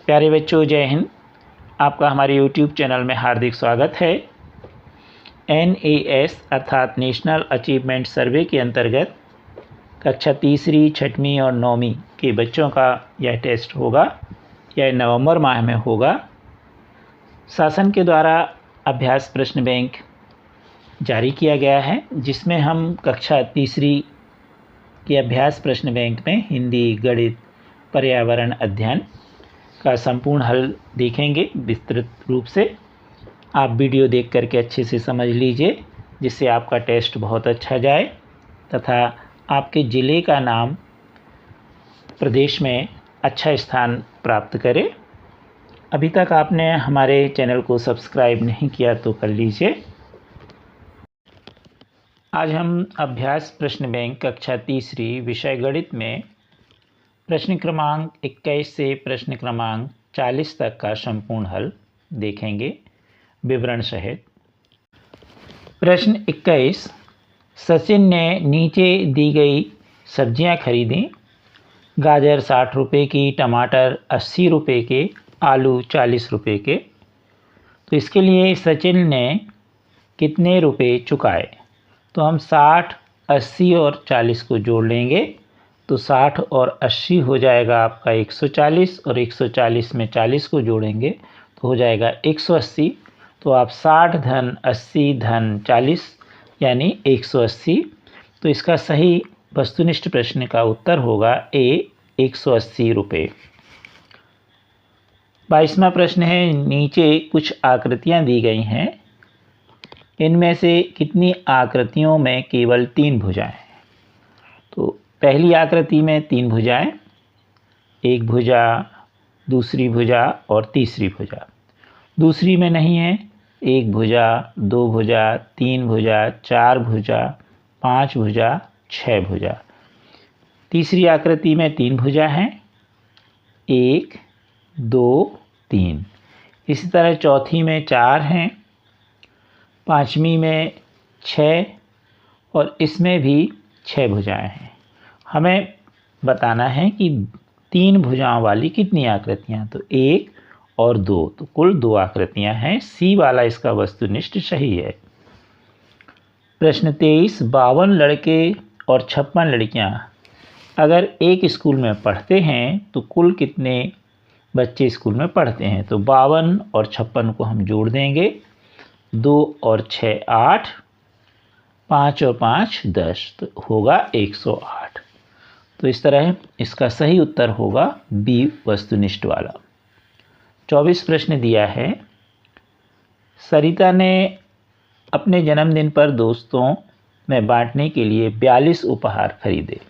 प्यारे बच्चों, जय हिंद। आपका हमारे YouTube चैनल में हार्दिक स्वागत है। NAS अर्थात नेशनल अचीवमेंट सर्वे के अंतर्गत कक्षा तीसरी, छठवीं और नौवीं के बच्चों का यह टेस्ट होगा। यह नवंबर माह में होगा। शासन के द्वारा अभ्यास प्रश्न बैंक जारी किया गया है, जिसमें हम कक्षा तीसरी के अभ्यास प्रश्न बैंक में हिंदी, गणित, पर्यावरण अध्ययन का संपूर्ण हल देखेंगे विस्तृत रूप से। आप वीडियो देख करके अच्छे से समझ लीजिए, जिससे आपका टेस्ट बहुत अच्छा जाए तथा आपके ज़िले का नाम प्रदेश में अच्छा स्थान प्राप्त करे। अभी तक आपने हमारे चैनल को सब्सक्राइब नहीं किया तो कर लीजिए। आज हम अभ्यास प्रश्न बैंक कक्षा तीसरी विषय गणित में प्रश्न क्रमांक 21 से प्रश्न क्रमांक 40 तक का संपूर्ण हल देखेंगे विवरण सहित। प्रश्न 21। सचिन ने नीचे दी गई सब्जियां खरीदी। गाजर 60 रुपये की, टमाटर 80 रुपये के, आलू 40 रुपये के। तो इसके लिए सचिन ने कितने रुपए चुकाए? तो हम 60, 80 और 40 को जोड़ लेंगे तो 60 और 80 हो जाएगा आपका 140, और 140 में 40 को जोड़ेंगे तो हो जाएगा 180। तो आप 60 धन 80 धन 40 यानी 180। तो इसका सही वस्तुनिष्ठ प्रश्न का उत्तर होगा ए, 180 रुपये। 22वां प्रश्न है, नीचे कुछ आकृतियां दी गई हैं। इनमें से कितनी आकृतियों में केवल 3 भुजाएं हैं? तो पहली आकृति में 3 भुजाएं, एक भुजा, दूसरी भुजा और तीसरी भुजा। दूसरी में नहीं है, एक भुजा, 2 भुजा, 3 भुजा, 4 भुजा, 5 भुजा, 6 भुजा। तीसरी आकृति में 3 भुजा हैं, 1, 2, 3। इसी तरह चौथी में 4 हैं, पांचवी में 6 और इसमें भी 6 भुजाएं हैं। हमें बताना है कि 3 भुजाओं वाली कितनी आकृतियां? तो 1 और 2, तो कुल 2 आकृतियां हैं। सी वाला इसका वस्तुनिष्ठ सही है। प्रश्न 23। 52 लड़के और 56 लड़कियां अगर एक स्कूल में पढ़ते हैं तो कुल कितने बच्चे स्कूल में पढ़ते हैं? तो 52 और 56 को हम जोड़ देंगे। 2 और 6 8, 5 और 5 10, तो होगा 108। तो इस तरह इसका सही उत्तर होगा बी, वस्तुनिष्ठ वाला। 24 प्रश्न दिया है, सरिता ने अपने जन्मदिन पर दोस्तों में बांटने के लिए 42 उपहार खरीदे।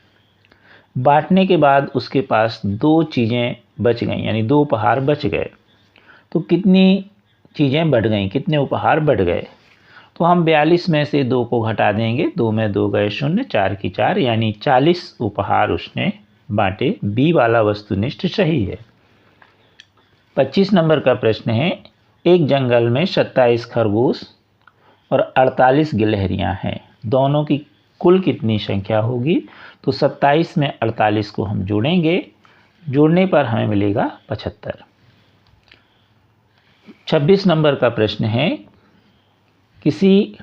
बांटने के बाद उसके पास 2 चीज़ें बच गईं, यानी 2 उपहार बच गए। तो कितनी चीज़ें बढ़ गईं, कितने उपहार बढ़ गए? तो हम 42 में से 2 को घटा देंगे। 2 में 2 गए 0, 4 की 4, यानी 40 उपहार उसने बांटे। बी वाला वस्तुनिष्ठ सही है। 25 नंबर का प्रश्न है, एक जंगल में 27 खरगोश और 48 गिलहरियां हैं। दोनों की कुल कितनी संख्या होगी? तो 27 में 48 को हम जोड़ेंगे, जोड़ने पर हमें मिलेगा 75। 26 नंबर का प्रश्न है, किसी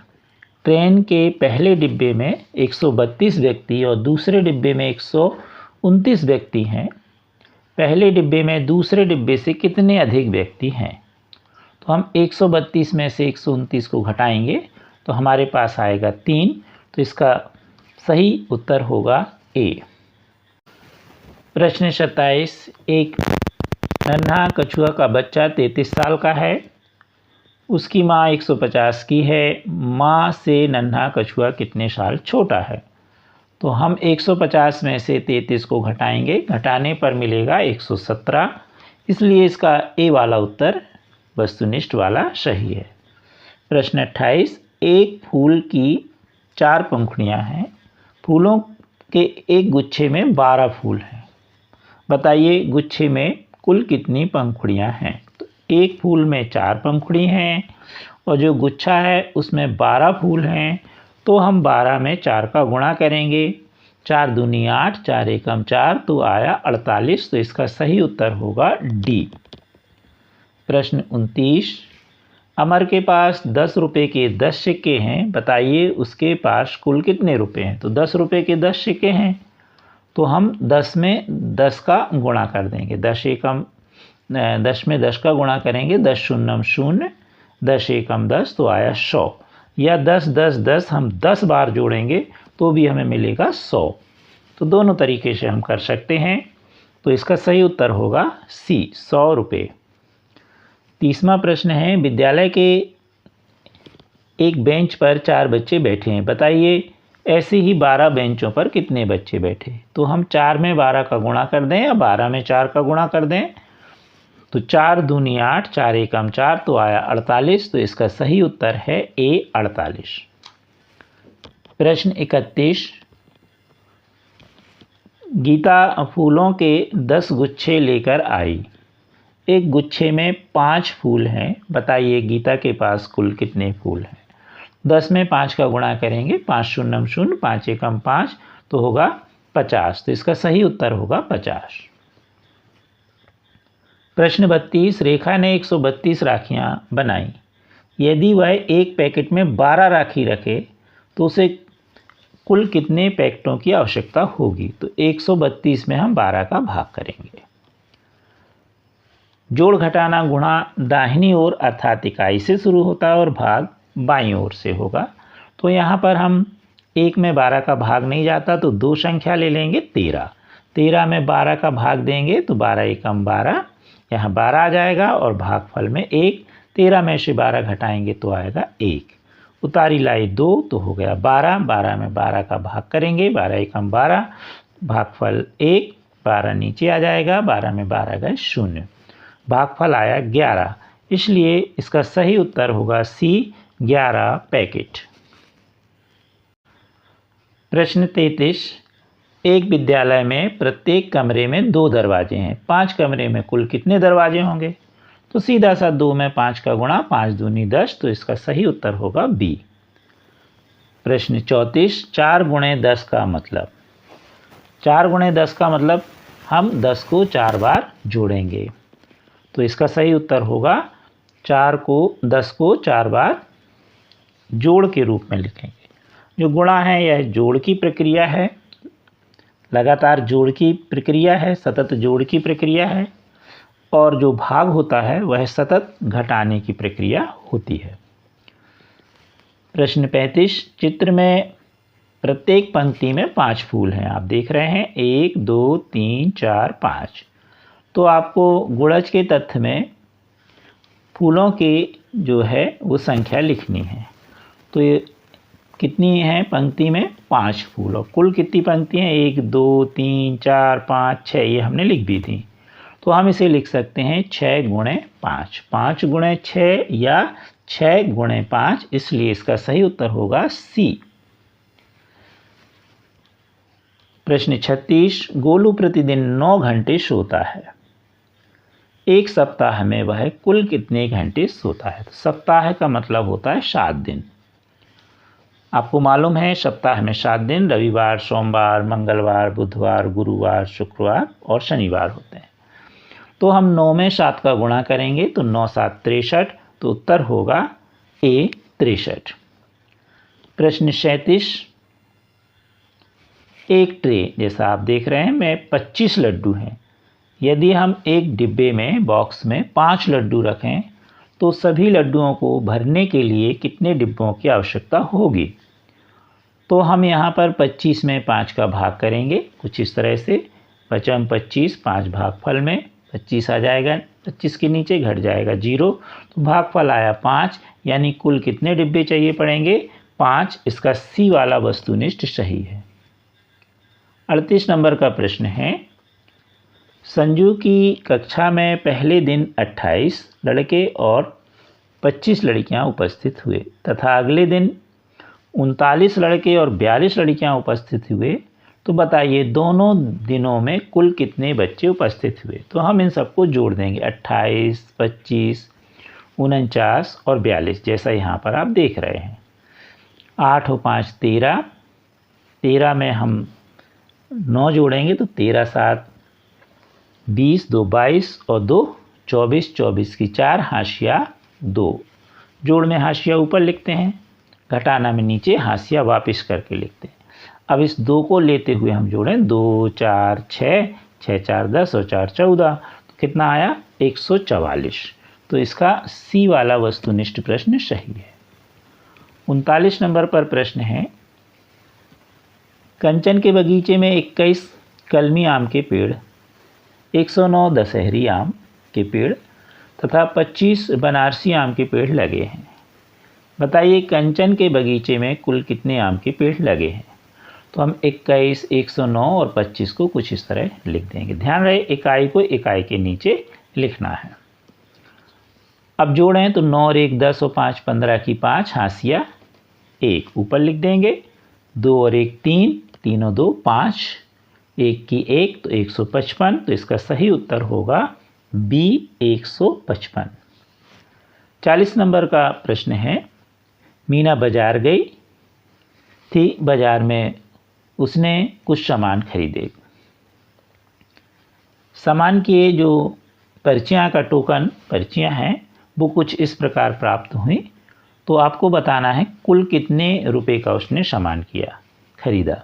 ट्रेन के पहले डिब्बे में 132 व्यक्ति और दूसरे डिब्बे में 129 व्यक्ति हैं। पहले डिब्बे में दूसरे डिब्बे से कितने अधिक व्यक्ति हैं? तो हम 132 में से 129 को घटाएंगे तो हमारे पास आएगा 3। तो इसका सही उत्तर होगा ए। प्रश्न 27। एक नन्हा कछुआ का बच्चा 33 साल का है। उसकी माँ 150 की है। माँ से नन्हा कछुआ कितने साल छोटा है? तो हम 150 में से 33 को घटाएंगे, घटाने पर मिलेगा 117। इसलिए इसका ए वाला उत्तर वस्तुनिष्ठ वाला सही है। प्रश्न 28। एक फूल की 4 पंखुड़ियाँ हैं। फूलों के एक गुच्छे में 12 फूल हैं। बताइए गुच्छे में कुल कितनी पंखुड़ियाँ हैं? एक फूल में 4 पंखुड़ी हैं और जो गुच्छा है उसमें 12 फूल हैं। तो हम 12 में 4 का गुणा करेंगे। 4 दूनी 8, 4 एकम 4, तो आया 48। तो इसका सही उत्तर होगा डी। प्रश्न 29, अमर के पास 10 रुपये के 10 सिक्के हैं, बताइए उसके पास कुल कितने रुपए हैं। तो 10 रुपये के 10 सिक्के हैं, तो हम 10 में 10 का गुणा कर देंगे। 10 में 10 का गुणा करेंगे, 10 शून्यम शून्य, 10 एकम 10, तो आया 100। या 10 10 10 हम 10 बार जोड़ेंगे तो भी हमें मिलेगा 100। तो दोनों तरीके से हम कर सकते हैं। तो इसका सही उत्तर होगा सी, 100 रुपये। 30वां प्रश्न है, विद्यालय के एक बेंच पर 4 बच्चे बैठे हैं, बताइए ऐसे ही 12 बेंचों पर कितने बच्चे बैठे। तो हम 4 में 12 का गुणा कर दें या 12 में 4 का गुणा कर दें। तो 4 दूनी 8, 4 एकम 4, तो आया 48। तो इसका सही उत्तर है ए, 48। प्रश्न 31, गीता फूलों के 10 गुच्छे लेकर आई, एक गुच्छे में 5 फूल हैं, बताइए गीता के पास कुल कितने फूल हैं। 10 में 5 का गुणा करेंगे, 5 शून्यम शून्य, 5 एकम 5, तो होगा 50। तो इसका सही उत्तर होगा 50। प्रश्न 32, रेखा ने 132 राखियां बनाई, यदि वह एक पैकेट में 12 राखी रखे तो उसे कुल कितने पैकेटों की आवश्यकता होगी। तो 132 में हम 12 का भाग करेंगे। जोड़ घटाना गुणा दाहिनी ओर अर्थात इकाई से शुरू होता है और भाग बाईं ओर से होगा। तो यहाँ पर हम 1 में 12 का भाग नहीं जाता, तो 2 संख्या ले लेंगे, 13। 13 में 12 का भाग देंगे तो 12 एकम 12, यहाँ 12 आ जाएगा और भागफल में 1। 13 में से 12 घटाएंगे तो आएगा 1। उतारी लाई 2, तो हो गया 12। 12 में 12 का भाग करेंगे, 12 एकम 12, भागफल 1। 12 नीचे आ जाएगा, 12 में 12 गए 0, भागफल आया 11। इसलिए इसका सही उत्तर होगा सी, 11 पैकेट। प्रश्न 33, एक विद्यालय में प्रत्येक कमरे में 2 दरवाजे हैं, 5 कमरे में कुल कितने दरवाजे होंगे। तो सीधा सा 2 में 5 का गुणा, 5 दूनी 10, तो इसका सही उत्तर होगा बी। प्रश्न 34, 4 गुणे 10 का मतलब। 4 गुणे 10 का मतलब हम 10 को 4 बार जोड़ेंगे। तो इसका सही उत्तर होगा 10 को 4 बार जोड़ के रूप में लिखेंगे। जो गुणा है यह जोड़ की प्रक्रिया है, लगातार जोड़ की प्रक्रिया है, सतत जोड़ की प्रक्रिया है, और जो भाग होता है वह सतत घटाने की प्रक्रिया होती है। प्रश्न 35, चित्र में प्रत्येक पंक्ति में 5 फूल हैं, आप देख रहे हैं 1 2 3 4 5। तो आपको गुणज के तथ्य में फूलों की जो है वो संख्या लिखनी है। तो ये कितनी है पंक्ति में, 5 फूल, और कुल कितनी पंक्ति हैं, 1 2 3 4 5 6, ये हमने लिख भी थी। तो हम इसे लिख सकते हैं 6 गुणे 5, 5 गुणे 6 या 6 गुणे 5, इसलिए इसका सही उत्तर होगा सी। प्रश्न 36, गोलू प्रतिदिन 9 घंटे सोता है, एक सप्ताह में वह कुल कितने घंटे सोता है। तो सप्ताह का मतलब होता है 7 दिन। आपको मालूम है सप्ताह में 7 दिन, रविवार, सोमवार, मंगलवार, बुधवार, गुरुवार, शुक्रवार और शनिवार होते हैं। तो हम 9 में 7 का गुणा करेंगे तो 9 7 63, तो उत्तर होगा ए, 63। प्रश्न 37, एक ट्रे जैसा आप देख रहे हैं में 25 लड्डू हैं, यदि हम एक डिब्बे में बॉक्स में 5 लड्डू रखें तो सभी लड्डुओं को भरने के लिए कितने डिब्बों की आवश्यकता होगी। तो हम यहाँ पर 25 में 5 का भाग करेंगे, कुछ इस तरह से 5 25, 5 भागफल में 25 आ जाएगा, 25 के नीचे घट जाएगा 0, तो भागफल आया 5, यानी कुल कितने डिब्बे चाहिए पड़ेंगे, 5। इसका सी वाला वस्तुनिष्ठ सही है। 38 नंबर का प्रश्न है, संजू की कक्षा में पहले दिन 28 लड़के और 25 लड़कियां उपस्थित हुए तथा अगले दिन 39 लड़के और 42 लड़कियां उपस्थित हुए, तो बताइए दोनों दिनों में कुल कितने बच्चे उपस्थित हुए। तो हम इन सबको जोड़ देंगे, 28, 25, 49 और 42, जैसा यहाँ पर आप देख रहे हैं। 8 और 5 13, 13 में हम 9 जोड़ेंगे तो 13 7 20, 2 22 और 2 24 24 की 4 हाशिया 2। जोड़ में हाशिया ऊपर लिखते हैं, घटाना में नीचे हाशिया वापस करके लिखते हैं। अब इस 2 को लेते हुए हम जोड़ें, 2 4 6, 6 4 10 और 4 14, तो कितना आया 144। तो इसका सी वाला वस्तुनिष्ठ प्रश्न सही है। 39 नंबर पर प्रश्न है, कंचन के बगीचे में 21 कलमी आम के पेड़, 109 दशहरी आम के पेड़ तथा 25 बनारसी आम के पेड़ लगे हैं। बताइए कंचन के बगीचे में कुल कितने आम के पेड़ लगे हैं। तो हम 21, 109 और 25 को कुछ इस तरह लिख देंगे। ध्यान रहे इकाई को इकाई के नीचे लिखना है। अब जोड़ें तो 9 और 1 10 और 5 15 की 5 हाशिया 1 ऊपर लिख देंगे। 2 और 1 3, 3 और 2 5, 1 की 1 तो 155। तो इसका सही उत्तर होगा बी 155। 40 नंबर का प्रश्न है, मीना बाजार गई थी, बाजार में उसने कुछ सामान खरीदे। सामान की जो पर्चियाँ का टोकन पर्चियाँ हैं वो कुछ इस प्रकार प्राप्त हुई। तो आपको बताना है कुल कितने रुपए का उसने सामान किया खरीदा।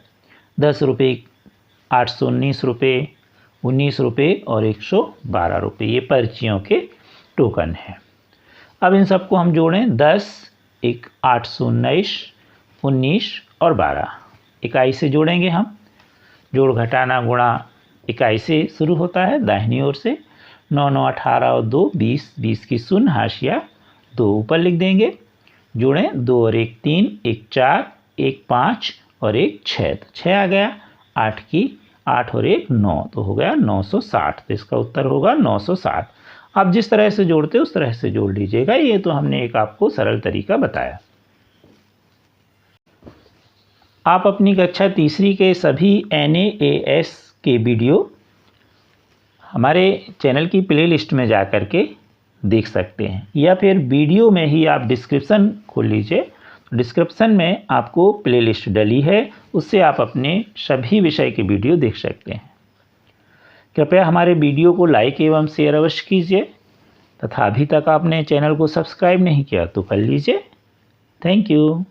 10 रुपये, 819 रुपये, 19 रुपये और 112 रुपये, ये पर्चियों के टोकन हैं। अब इन सबको हम जोड़ें, 10 1 819, 19 और 12 इकाई से जोड़ेंगे हम। जोड़ घटाना गुणा इकाई से शुरू होता है दाहिनी ओर से। 9 9 18 और 2 20, 20 की शून्य हाशिया 2 ऊपर लिख देंगे। जोड़ें, 2 और 1 3, 1 4, 1 5 और 1 6, तो 6 आ गया। 8 की 8 और 1 9, तो हो गया 960। तो इसका उत्तर होगा 960। आप जिस तरह से जोड़ते उस तरह से जोड़ लीजिएगा। ये तो हमने एक आपको सरल तरीका बताया। आप अपनी कक्षा तीसरी के सभी NAAS के वीडियो हमारे चैनल की प्लेलिस्ट में जा कर के देख सकते हैं, या फिर वीडियो में ही आप डिस्क्रिप्शन खोल लीजिए। डिस्क्रिप्शन में आपको प्लेलिस्ट डली है, उससे आप अपने सभी विषय के वीडियो देख सकते हैं। कृपया हमारे वीडियो को लाइक एवं शेयर अवश्य कीजिए तथा अभी तक आपने चैनल को सब्सक्राइब नहीं किया तो कर लीजिए। Thank you.